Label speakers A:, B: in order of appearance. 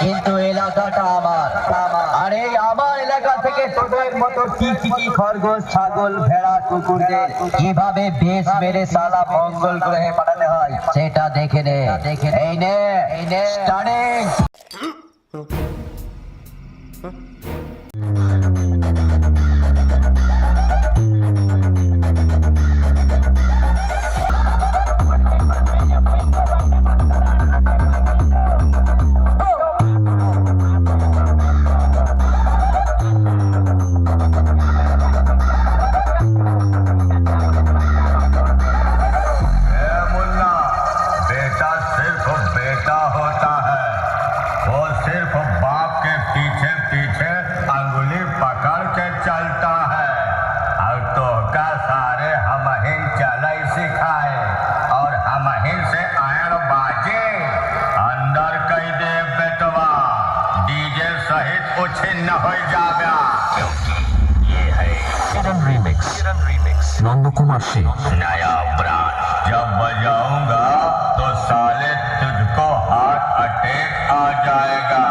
A: কিন্তু এলাকাটা আমার, আর এই আমার এলাকা থেকে তোদের মতো টিকটিকি খরগোশ ছাগল ভেড়া কুকুরদের কিভাবে বেশ মেরে সালা মঙ্গল গ্রহে পাঠানো হয় সেটা দেখে নে। এই নে স্টার্টিং।
B: नंद कुमार सिंह
C: नया ब्रांड। जब बजाऊंगा तो साले तुझको हार्ट अटैक आ जाएगा।